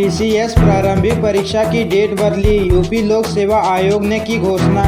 PCS प्रारंभिक परीक्षा की डेट बदली, यूपी लोक सेवा आयोग ने की घोषणा।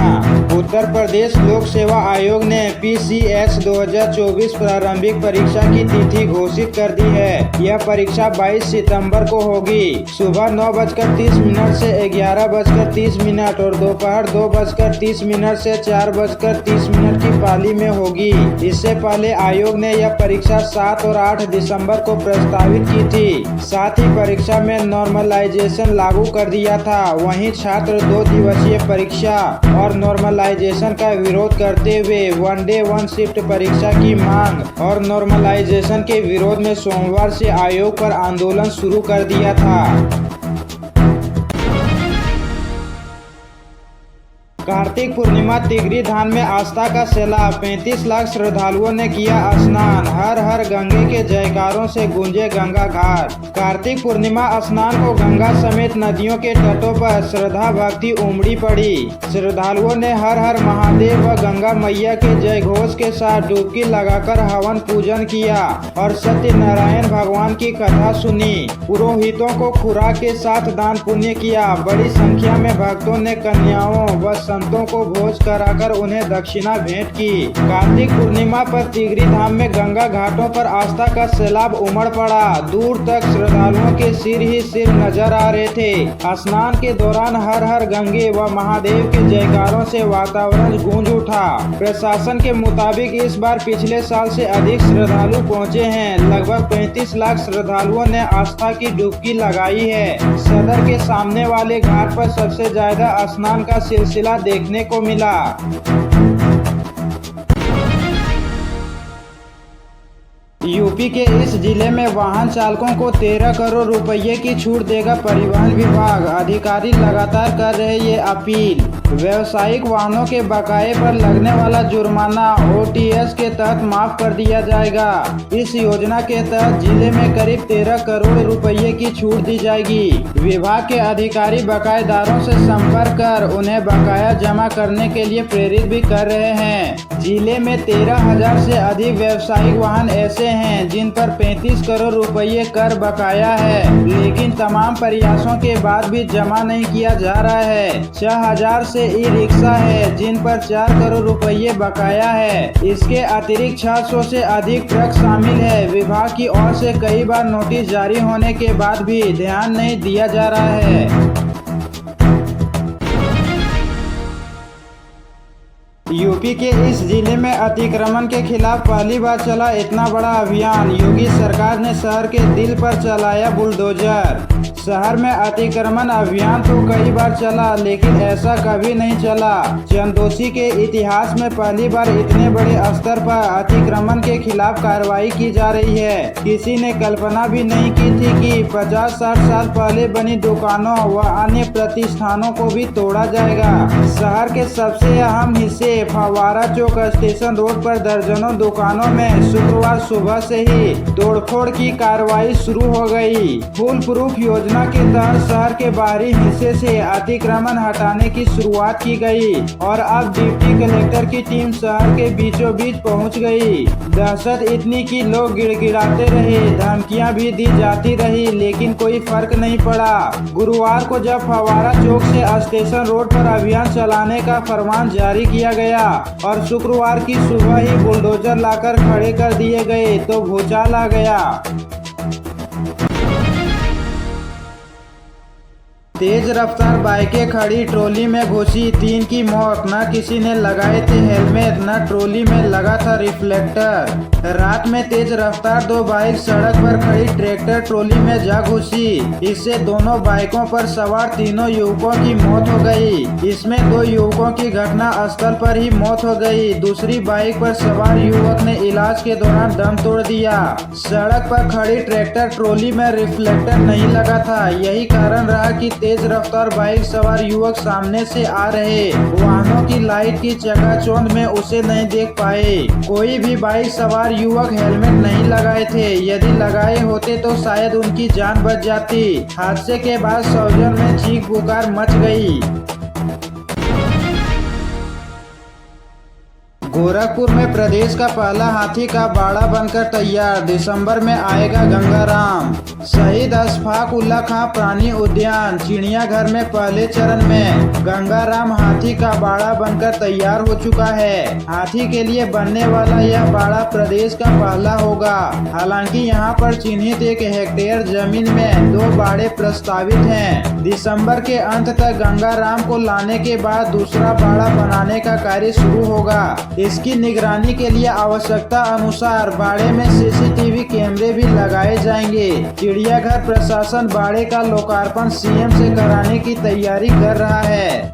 उत्तर प्रदेश लोक सेवा आयोग ने पीसीएस 2024 प्रारंभिक परीक्षा की तिथि घोषित कर दी है। यह परीक्षा 22 सितंबर को होगी। सुबह 9:30 से 11:30 और दोपहर 2:30 से 4:30 की पाली में होगी। इससे पहले आयोग ने यह परीक्षा 7 और 8 दिसंबर को प्रस्तावित की थी। साथ ही परीक्षा में नॉर्मलाइजेशन लागू कर दिया था। वहीं छात्र 2 दिवसीय परीक्षा और नॉर्मलाइजेशन का विरोध करते हुए वन डे वन शिफ्ट परीक्षा की मांग और नॉर्मलाइजेशन के विरोध में सोमवार से आयोग पर आंदोलन शुरू कर दिया था। कार्तिक पूर्णिमा तिगरी धाम में आस्था का सैलाब, 35 लाख श्रद्धालुओं ने किया स्नान। हर हर गंगे के जयकारों से गूंजे गंगा घाट। कार्तिक पूर्णिमा स्नान को गंगा समेत नदियों के तटों पर श्रद्धा भक्ति उमड़ी पड़ी। श्रद्धालुओं ने हर हर महादेव व गंगा मैया के जय घोष के साथ डुबकी लगाकर हवन पूजन किया और सत्यनारायण भगवान की कथा सुनी। पुरोहितों को खुराक के साथ दान पुण्य किया। बड़ी संख्या में भक्तों ने कन्याओं व संतों को भोज कराकर उन्हें दक्षिणा भेंट की। कार्तिक पूर्णिमा पर तिगरी धाम में गंगा घाटों पर आस्था का सैलाब उमड़ पड़ा। दूर तक श्रद्धालुओं के सिर ही सिर नजर आ रहे थे। स्नान के दौरान हर हर गंगे व महादेव के जयकारों से वातावरण गूंज उठा। प्रशासन के मुताबिक इस बार पिछले साल से अधिक श्रद्धालु पहुँचे हैं। लगभग 35 लाख श्रद्धालुओं ने आस्था की डुबकी लगाई है। सदर के सामने वाले घाट पर सबसे ज्यादा स्नान का सिलसिला देखने को मिला। यूपी के इस जिले में वाहन चालकों को 13 करोड़ रुपए की छूट देगा परिवहन विभाग। अधिकारी लगातार कर रहे ये अपील। व्यावसायिक वाहनों के बकाये पर लगने वाला जुर्माना ओटीएस के तहत माफ कर दिया जाएगा। इस योजना के तहत जिले में करीब 13 करोड़ रुपए की छूट दी जाएगी। विभाग के अधिकारी बकायेदारों से संपर्क कर उन्हें बकाया जमा करने के लिए प्रेरित भी कर रहे हैं। जिले में 13,000 से अधिक व्यावसायिक वाहन ऐसे हैं जिन पर 35 करोड़ रुपए कर बकाया है, लेकिन तमाम प्रयासों के बाद भी जमा नहीं किया जा रहा है। 6,000 से ई रिक्शा है जिन पर 4 करोड़ रुपए बकाया है। इसके अतिरिक्त 600 से अधिक ट्रक शामिल है। विभाग की ओर से कई बार नोटिस जारी होने के बाद भी ध्यान नहीं दिया जा रहा है। यूपी के इस जिले में अतिक्रमण के खिलाफ पहली बार चला इतना बड़ा अभियान। योगी सरकार ने शहर के दिल पर चलाया बुलडोजर। शहर में अतिक्रमण अभियान तो कई बार चला, लेकिन ऐसा कभी नहीं चला। चंदोसी के इतिहास में पहली बार इतने बड़े स्तर पर अतिक्रमण के खिलाफ कार्रवाई की जा रही है। किसी ने कल्पना भी नहीं की थी कि 50-60 साल पहले बनी दुकानों व अन्य प्रतिष्ठानों को भी तोड़ा जाएगा। शहर के सबसे अहम हिस्से फव्वारा चौक स्टेशन रोड पर दर्जनों दुकानों में शुक्रवार सुबह से ही तोड़फोड़ की कार्रवाई शुरू हो गई। फुल प्रूफ योजना के तहत शहर के बाहरी हिस्से से अतिक्रमण हटाने की शुरुआत की गई और अब डिप्टी कलेक्टर की टीम शहर के बीचों बीच पहुंच गई। दहशत इतनी कि लोग गिड़गिड़ाते रहे, धमकियां भी दी जाती रही, लेकिन कोई फर्क नहीं पड़ा। गुरुवार को जब फव्वारा चौक से स्टेशन रोड पर अभियान चलाने का फरमान जारी किया गया और शुक्रवार की सुबह ही बुलडोजर लाकर खड़े कर दिए गए तो भूचाल आ गया। तेज रफ्तार बाइकें खड़ी ट्रॉली में घुसी, 3 की मौत। न किसी ने लगाए थे हेलमेट, न ट्रॉली में लगा था रिफ्लेक्टर। रात में तेज रफ्तार 2 बाइक सड़क पर खड़ी ट्रैक्टर ट्रॉली में जा घुसी। इससे दोनों बाइकों पर सवार तीनों युवकों की मौत हो गई। इसमें 2 युवकों की घटना स्थल पर ही मौत हो गई। दूसरी बाइक पर सवार युवक ने इलाज के दौरान दम तोड़ दिया। सड़क पर खड़ी ट्रैक्टर ट्रॉली में रिफ्लेक्टर नहीं लगा था। यही कारण रहा कि तेज रफ्तार बाइक सवार युवक सामने से आ रहे वाहनों की लाइट की चकाचौंध में उसे नहीं देख पाए। कोई भी बाइक सवार युवक हेलमेट नहीं लगाए थे। यदि लगाए होते तो शायद उनकी जान बच जाती। हादसे के बाद सौजन में चीख पुकार मच गई। गोरखपुर में प्रदेश का पहला हाथी का बाड़ा बनकर तैयार, दिसंबर में आएगा गंगाराम। शहीद अशफाक उल्लाह खां प्राणी उद्यान चिड़ियाघर में पहले चरण में गंगाराम हाथी का बाड़ा बनकर तैयार हो चुका है। हाथी के लिए बनने वाला यह बाड़ा प्रदेश का पहला होगा। हालांकि यहां पर चिन्हित 1 हेक्टेयर जमीन में 2 बाड़े प्रस्तावित हैं। दिसंबर के अंत तक गंगाराम को लाने के बाद दूसरा बाड़ा बनाने का कार्य शुरू होगा। इसकी निगरानी के लिए आवश्यकता अनुसार बाड़े में सीसीटीवी कैमरे भी लगाए जाएंगे। चिड़ियाघर प्रशासन बाड़े का लोकार्पण सीएम से कराने की तैयारी कर रहा है।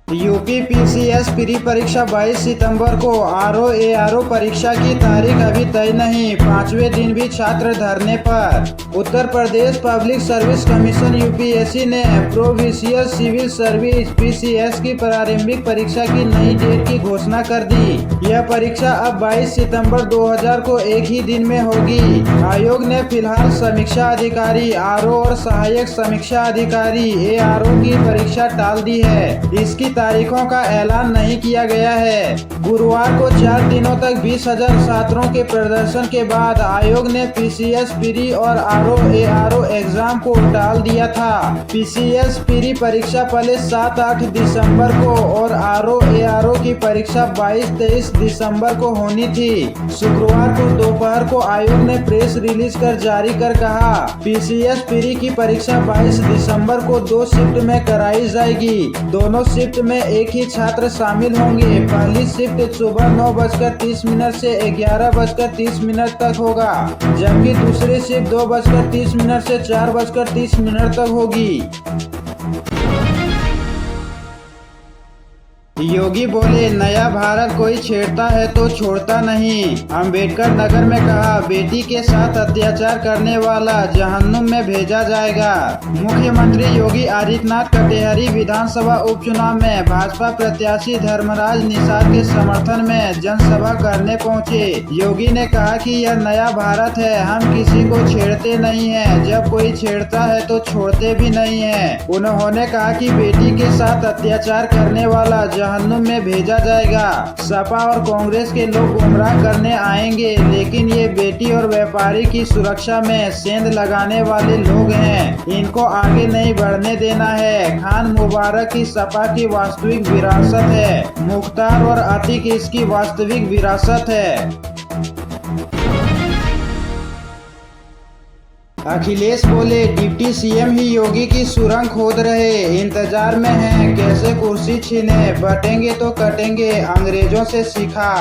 यूपी पीसीएस प्री परीक्षा 22 सितंबर को। आरओ परीक्षा की तारीख अभी तय नहीं, 5वें दिन भी छात्र धरने पर। Uttar Pradesh public service commission UPSC ने प्रोविंशियल सिविल सर्विस पीसीएस की प्रारंभिक परीक्षा की नई डेट की घोषणा कर दी। यह परीक्षा अब 22 सितंबर 2000 को एक ही दिन में होगी। आयोग ने फिलहाल समीक्षा अधिकारी आरओ और सहायक समीक्षा अधिकारी एआरओ की परीक्षा टाल दी है। इसकी तारीखों का ऐलान नहीं किया गया है। गुरुवार को 4 दिनों तक 20,000 छात्रों के प्रदर्शन के बाद आयोग ने पीसीएस प्री और आरओ एग्जाम को टाल दिया था। पीसीएस प्री परीक्षा पहले 7-8 दिसंबर को और आरओ की परीक्षा 22-23 दिसंबर को होनी थी। शुक्रवार को दोपहर को आयोग ने प्रेस रिलीज कर जारी कर कहा, पीसीएस प्री की परीक्षा 22 दिसंबर को 2 शिफ्ट में कराई जाएगी। दोनों शिफ्ट में एक ही छात्र शामिल होंगे। पहली शिफ्ट सुबह 9:30 से 11:30 तक होगा, जबकि दूसरी शिफ्ट 2:30 से 4:30 तक होगी। योगी बोले, नया भारत कोई छेड़ता है तो छोड़ता नहीं। अंबेडकर नगर में कहा, बेटी के साथ अत्याचार करने वाला जहन्नुम में भेजा जाएगा। मुख्यमंत्री योगी आदित्यनाथ कटेहरी विधानसभा उपचुनाव में भाजपा प्रत्याशी धर्मराज निषाद के समर्थन में जनसभा करने पहुंचे। योगी ने कहा कि यह नया भारत है, हम किसी को छेड़ते नहीं हैं, जब कोई छेड़ता है तो छोड़ते भी नहीं हैं। उन्होंने कहा कि बेटी के साथ अत्याचार करने वाला जहन्नुम में भेजा जाएगा। सपा और कांग्रेस के लोग गुमराह करने आएंगे, लेकिन ये बेटी और व्यापारी की सुरक्षा में सेंध लगाने वाले लोग हैं, इनको आगे नहीं बढ़ने देना है। खान मुबारक की सपा की वास्तविक विरासत है, मुख्तार और अतीक इसकी वास्तविक विरासत है। अखिलेश बोले, डिप्टी सीएम ही योगी की सुरंग खोद रहे, इंतजार में हैं कैसे कुर्सी छीने, बटेंगे तो कटेंगे, अंग्रेजों से सीखा।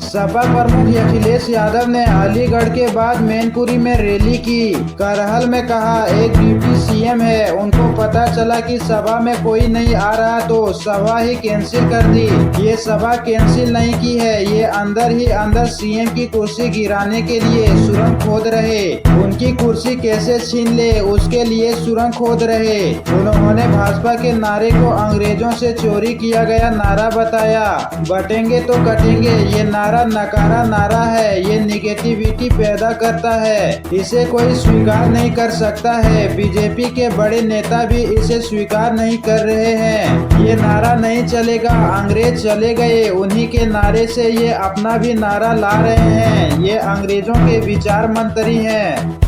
सपा प्रमुख अखिलेश यादव ने अलीगढ़ के बाद मैनपुरी में रैली की। करहल में कहा, एक डिप्टी सीएम है, उनको पता चला कि सभा में कोई नहीं आ रहा तो सभा ही कैंसिल कर दी। ये सभा कैंसिल नहीं की है, ये अंदर ही अंदर सीएम की कुर्सी गिराने के लिए सुरंग खोद रहे। उनकी कुर्सी कैसे छीन ले उसके लिए सुरंग खोद रहे। उन्होंने भाजपा के नारे को अंग्रेजों से चोरी किया गया नारा बताया। बटेंगे तो कटेंगे ये नारा नकारा नारा है, ये निगेटिविटी पैदा करता है, इसे कोई स्वीकार नहीं कर सकता है। बीजेपी के बड़े नेता भी इसे स्वीकार नहीं कर रहे हैं। ये नारा नहीं चलेगा, अंग्रेज चले गए, उन्हीं के नारे से ये अपना भी नारा ला रहे हैं। ये अंग्रेजों के विचार मंत्री हैं।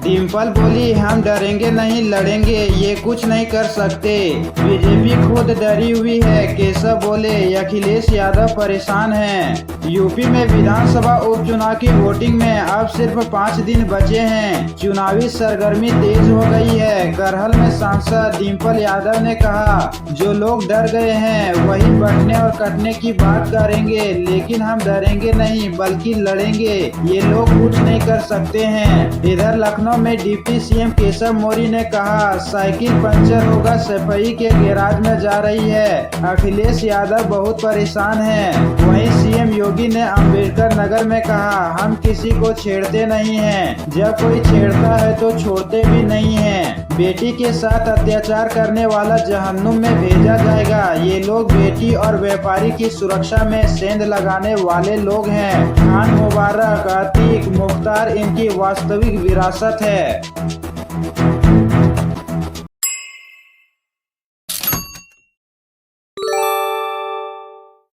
डिम्पल बोली, हम डरेंगे नहीं लड़ेंगे, ये कुछ नहीं कर सकते, बीजेपी खुद डरी हुई है। केशव बोले, अखिलेश यादव परेशान हैं। यूपी में विधानसभा उपचुनाव की वोटिंग में अब सिर्फ 5 दिन बचे हैं। चुनावी सरगर्मी तेज हो गई है। करहल में सांसद डिम्पल यादव ने कहा, जो लोग डर गए हैं वही बढ़ने और कटने की बात करेंगे, लेकिन हम डरेंगे नहीं बल्कि लड़ेंगे, ये लोग कुछ नहीं कर सकते हैं। इधर लखनऊ में डिप्टी सीएम केशव मौर्य ने कहा, साइकिल पंचर होगा सफाई के गैराज में जा रही है। अखिलेश यादव बहुत परेशान हैं। वहीं सीएम योगी ने अंबेडकर नगर में कहा, हम किसी को छेड़ते नहीं हैं, जब कोई छेड़ता है तो छोड़ते भी नहीं हैं। बेटी के साथ अत्याचार करने वाला जहन्नुम में भेजा जाएगा। ये लोग बेटी और व्यापारी की सुरक्षा में सेंध लगाने वाले लोग हैं। खान मुबारक, अतीक, मुख्तार इनकी वास्तविक विरासत है।